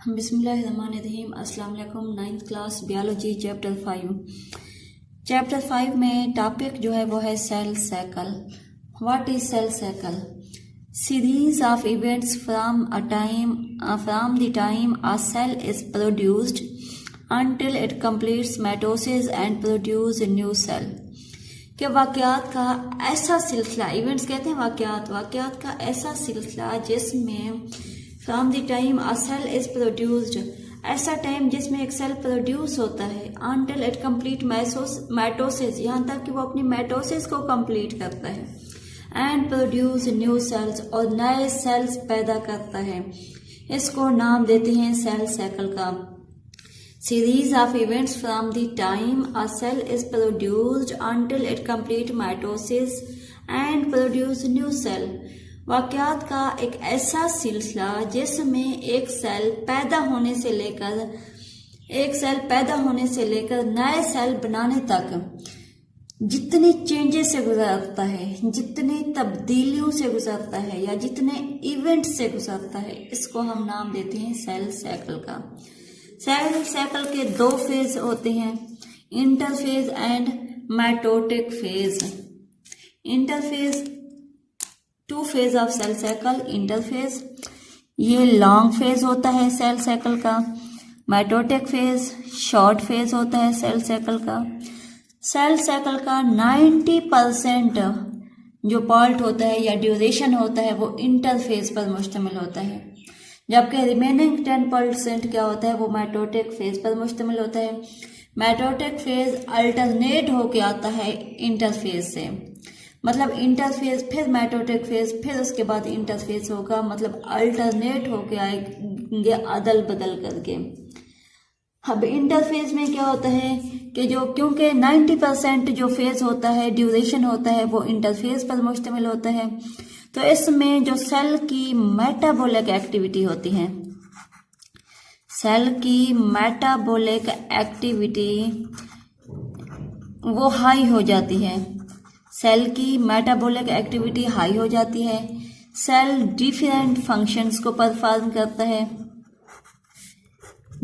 बिस्मिल्लाहिर्रहमानिर्रहीम। अस्सलाम वालेकुम। 9th क्लास बायोलॉजी चैप्टर 5 में टॉपिक जो है वो है cell cycle. What is cell cycle? Series of events from the time a cell is produced until it completes mitosis and produce a new cell। कि वाक़यात का ऐसा सिलसिला, इवेंट्स कहते हैं वाक़यात का ऐसा सिलसिला जिसमें from the time a cell is produced, ऐसा टाइम जिसमें एक सेल प्रोड्यूस होता है, until it complete माइटोसिस, यहाँ तक कि वो अपनी माइटोसिस को कंप्लीट करता है, एंड प्रोड्यूस न्यू सेल्स, और नए सेल्स पैदा करता है। इसको नाम देते हैं सेल साइकिल का। Series of events from the time a cell is produced until it complete mitosis and produce new cell। वाक़यात का एक ऐसा सिलसिला जिसमें एक सेल पैदा होने से लेकर नए सेल बनाने तक जितनी चेंजेस से गुजरता है, जितनी तब्दीलियों से गुजरता है या जितने इवेंट से गुजरता है, इसको हम नाम देते हैं सेल साइकिल का। सेल साइकिल के दो फेज होते हैं, interphase and mitotic phase. Interphase, two phase of cell cycle. Interphase ये लॉन्ग फेज होता है सेल साइकिल का। माइटोटिक फेज शॉर्ट फेज होता है सेल साइकिल का। सेल साइकिल का 90% जो पार्ट होता है या ड्यूरेशन होता है वो इंटरफेज पर मुश्तमिल होता है, जबकि रिमेनिंग 10% क्या होता है वो माइटोटिक फेज पर मुश्तमिल होता है। माइटोटिक फेज अल्टरनेट होके आता है इंटरफेज से, मतलब इंटरफेज फिर माइटोटिक फेज फिर उसके बाद इंटरफेज होगा, मतलब अल्टरनेट होके आएंगे अदल बदल करके। अब इंटरफेज में क्या होता है कि क्योंकि 90% जो फेज होता है, ड्यूरेशन होता है, वो इंटरफेज पर मुश्तमिल होता है, तो इसमें जो सेल की मेटाबॉलिक एक्टिविटी होती है, सेल की मेटाबॉलिक एक्टिविटी वो हाई हो जाती है। सेल की मेटाबॉलिक एक्टिविटी हाई हो जाती है। सेल डिफरेंट फंक्शंस को परफॉर्म करता है,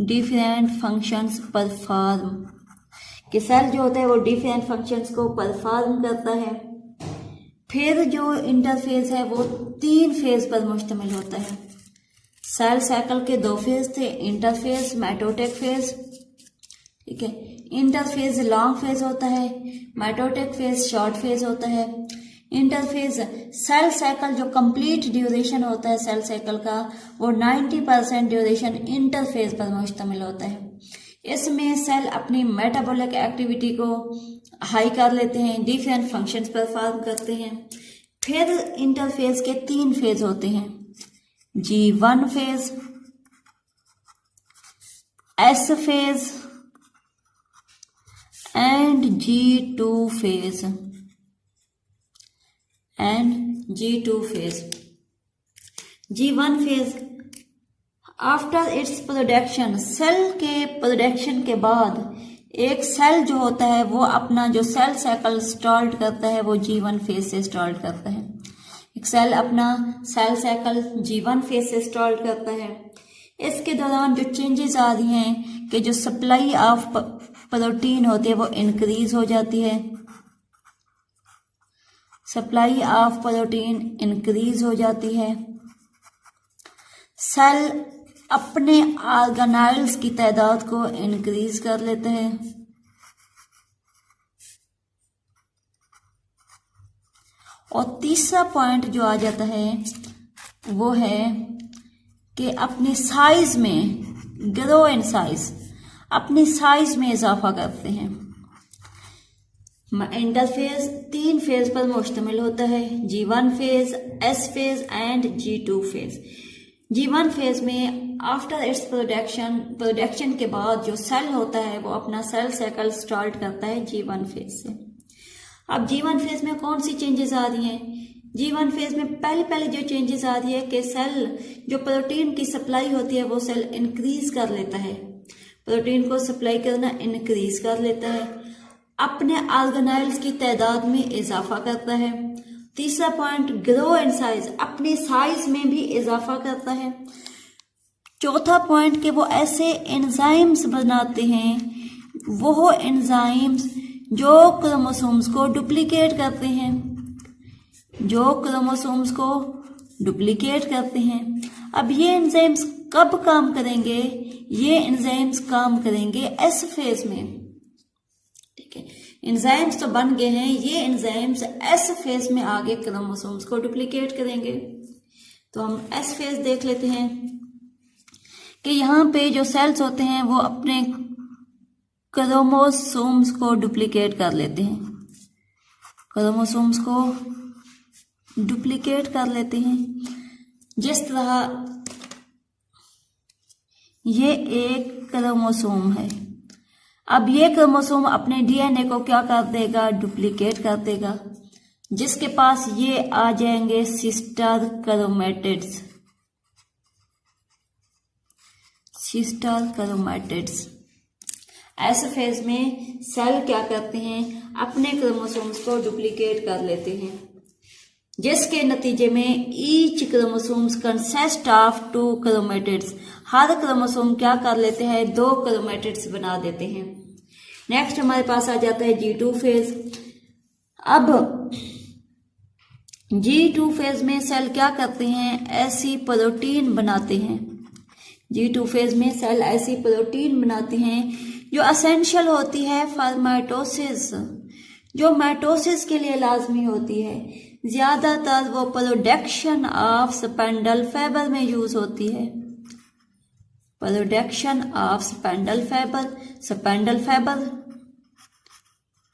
डिफरेंट फंक्शंस परफॉर्म, कि सेल जो होता है वो डिफरेंट फंक्शंस को परफॉर्म करता है। फिर जो इंटरफेज है वो 3 फेज पर मुश्तमिल होता है। सेल साइकिल के 2 फेज थे, इंटरफेज, माइटोटिक फेज। ठीक है, इंटरफेज लॉन्ग फेज होता है, माइटोटिक फेज शॉर्ट फेज होता है। इंटरफेज सेल साइकिल जो कंप्लीट ड्यूरेशन होता है सेल साइकिल का वो 90% ड्यूरेशन इंटरफेज पर मुश्तमिल होता है। इसमें सेल अपनी मेटाबॉलिक एक्टिविटी को हाई कर लेते हैं, डिफरेंट फंक्शंस परफॉर्म करते हैं। फिर इंटरफेज के 3 फेज होते हैं, G1 phase, S phase and G2 phase, G1 phase after its production, cell के प्रोडक्शन के बाद एक सेल जो होता है वो अपना जो सेल साइकिल स्टार्ट करता है वो G1 फेज से स्टार्ट करता है। एक सेल अपना सेल साइकिल G1 फेज से स्टार्ट करता है। इसके दौरान जो चेंजेस आ रही हैं कि जो सप्लाई ऑफ प्रोटीन होती है वो इंक्रीज हो जाती है, सप्लाई ऑफ प्रोटीन इंक्रीज हो जाती है। सेल अपने ऑर्गेनाइल्स की तादाद को इंक्रीज कर लेते हैं। और तीसरा पॉइंट जो आ जाता है वो है कि अपने साइज में, ग्रो इन साइज, अपनी साइज में इजाफा करते हैं। इंटरफेज 3 फेज पर मुश्तमिल होता है, G1 phase, S phase and G2 phase. G1 phase में आफ्टर इट्स प्रोडक्शन के बाद जो सेल होता है वो अपना सेल साइकिल स्टार्ट करता है G1 फेज से। अब G1 फेज में कौन सी चेंजेस आ रही हैं? G1 फेज में पहले जो चेंजेस आ रही है कि सेल जो प्रोटीन की सप्लाई होती है वो सेल इंक्रीज कर लेता है, प्रोटीन को सप्लाई करना इंक्रीज कर लेता है, अपने ऑर्गेनाइल्स की तादाद में इजाफा करता है। तीसरा पॉइंट, ग्रो इन साइज, अपने साइज में भी इजाफा करता है। चौथा पॉइंट कि वो ऐसे एंजाइम्स बनाते हैं, वो एंजाइम्स जो क्रोमोसोम्स को डुप्लीकेट करते हैं, जो क्रोमोसोम्स को डुप्लीकेट करते हैं। अब ये एंजाइम्स कब काम करेंगे? ये एंजाइम्स काम करेंगे एस फेज में। ठीक है, एंजाइम्स तो बन गए हैं, ये एंजाइम्स एस फेज में आगे क्रोमोसोम्स को डुप्लीकेट करेंगे। तो हम एस फेज देख लेते हैं कि यहाँ पे जो सेल्स होते हैं वो अपने क्रोमोसोम्स को डुप्लीकेट कर लेते हैं, क्रोमोसोम्स को डुप्लीकेट कर लेते हैं। जिस तरह ये एक क्रोमोसोम है, अब ये क्रोमोसोम अपने डीएनए को क्या कर देगा? डुप्लीकेट कर देगा, जिसके पास ये आ जाएंगे सिस्टर क्रोमैटिड्स, सिस्टर क्रोमैटिड्स। ऐसे फेज में सेल क्या करते हैं? अपने क्रोमोसोम्स को डुप्लीकेट कर लेते हैं, जिसके नतीजे में each chromosomes consist of 2 chromatids. Her chromosome क्या कर लेते हैं? 2 क्रोमैटिड्स बना देते हैं। नेक्स्ट हमारे पास आ जाता है G2 फेज। अब G2 फेज में सेल क्या करते हैं? ऐसी प्रोटीन बनाते हैं। G2 फेज में सेल ऐसी प्रोटीन बनाते हैं जो एसेंशियल होती है फॉर माइटोसिस, जो माइटोसिस के लिए लाजमी होती है। ज्यादातर वो प्रोडक्शन ऑफ स्पेंडल फाइबर में यूज होती है, production of spindle fibre, spindle fibre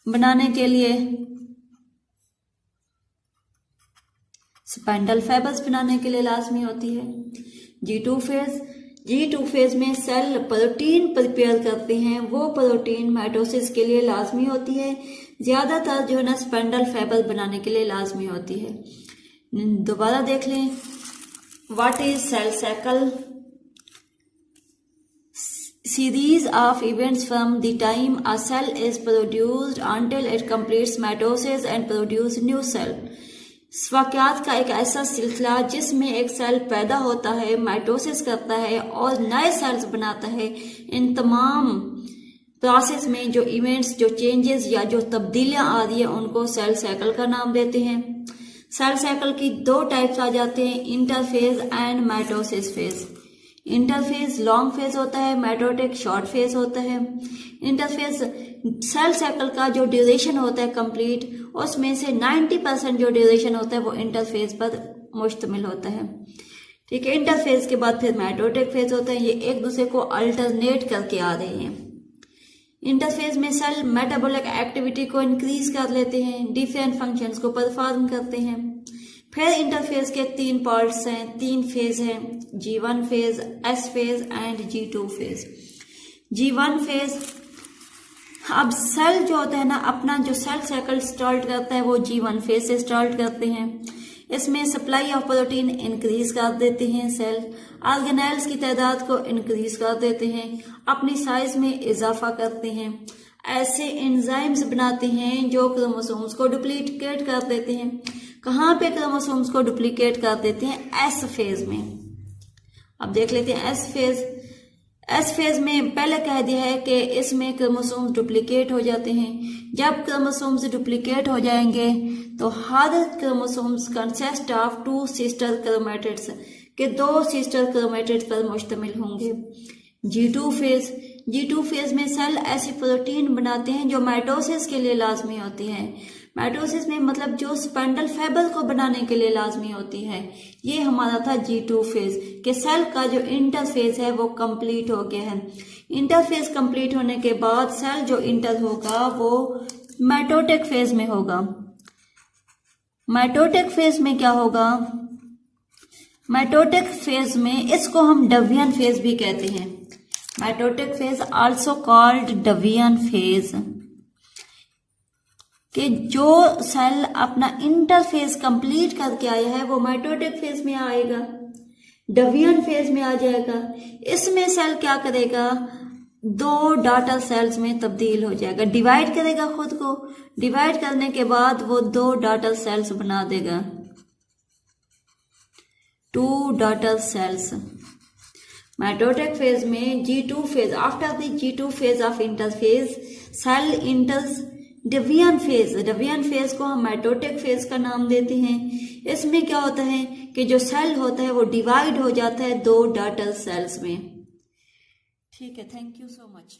बनाने के लिए, स्पेंडल फाइबर्स बनाने के लिए लाजमी होती है। G2 फेज में सेल प्रोटीन प्रिपेयर करते हैं, वो प्रोटीन माइटोसिस के लिए लाजमी होती है। ज्यादातर जो है ना स्पेंडल फाइबर बनाने के लिए लाजमी होती है। दोबारा देख लें, what is cell cycle? Series of events from the time a cell is produced until it completes mitosis and produce new cell. वाक़यात का एक ऐसा सिलसिला जिसमें एक सेल पैदा होता है, माइटोसिस करता है और नए सेल्स बनाता है। इन तमाम प्रोसेस में जो इवेंट्स, जो चेंजेस या जो तब्दीलियां आ रही है, उनको सेल साइकिल का नाम देते हैं। सेल साइकिल की 2 टाइप्स आ जाते हैं, interphase and mitosis phase. Interphase long phase होता है, माइटोटिक शॉर्ट फेज होता है। इंटरफेज सेल साइकिल का जो ड्यूरेशन होता है कंप्लीट, उसमें से 90% जो ड्यूरेशन होता है वो इंटरफेज पर मुश्तमिल होता है। ठीक है, इंटरफेज के बाद फिर माइटोटिक फेज होता है। ये एक दूसरे को अल्टरनेट करके आ रहे हैं। इंटरफेज में सेल मेटाबॉलिक एक्टिविटी को इंक्रीज कर लेते हैं, डिफरेंट फंक्शंस को परफॉर्म करते हैं। फिर इंटरफेज के 3 पार्ट्स हैं, 3 फेज हैं, G1 phase, S phase and G2 phase. G1 phase, अब सेल जो होता है ना, अपना जो सेल साइकिल स्टार्ट करता है वो G1 फेज से स्टार्ट करते हैं। इसमें सप्लाई ऑफ प्रोटीन इंक्रीज कर देते हैं, सेल ऑर्गेनेल्स की तादाद को इंक्रीज कर देते हैं, अपनी साइज में इजाफा करते हैं। ऐसे एंजाइम्स बनाते हैं जो क्रोमोसोम्स को डुप्लीकेट कर देते हैं। कहाँ पे क्रोमोसोम्स को डुप्लीकेट कर देते हैं? एस फेज में। अब देख लेते हैं एस फेज। एस फेज में पहले कह दिया है कि इसमें क्रोमोसोम्स डुप्लीकेट हो जाते हैं। जब क्रोमोसोम्स डुप्लीकेट हो जाएंगे तो हर chromosomes consist of 2 sister chromatids के 2 सिस्टर क्रोमैटिड्स पर मुश्तमिल होंगे। G2 फेज में सेल ऐसी प्रोटीन बनाते हैं जो माइटोसिस के लिए लाजमी होती है। माइटोसिस में मतलब जो स्पेंडल फाइबर को बनाने के लिए लाजमी होती है। ये हमारा था G2 फेज के सेल का जो इंटरफेज है वो कंप्लीट हो गया है। इंटरफेज कंप्लीट होने के बाद सेल जो इंटर होगा वो माइटोटिक फेज में होगा। माइटोटिक फेज में क्या होगा? माइटोटिक फेज में इसको हम डवियन फेज भी कहते हैं। Mitotic phase also called division phase, कि जो सेल अपना इंटरफेज कंप्लीट करके आया है वो माइटोटिक फेज में आएगा, डवियन फेज में आ जाएगा। इसमें सेल क्या करेगा? 2 डॉटर सेल्स में तब्दील हो जाएगा, डिवाइड करेगा खुद को। डिवाइड करने के बाद वो 2 डॉटर सेल्स बना देगा, 2 डॉटर सेल्स। माइटोटिक फेज में G2 phase, after the G2 phase of interphase cell enters division phase. Division phase को हम माइटोटिक फेज का नाम देते हैं। इसमें क्या होता है कि जो सेल होता है वो डिवाइड हो जाता है 2 डॉटर सेल्स में। ठीक है, थैंक यू सो मच।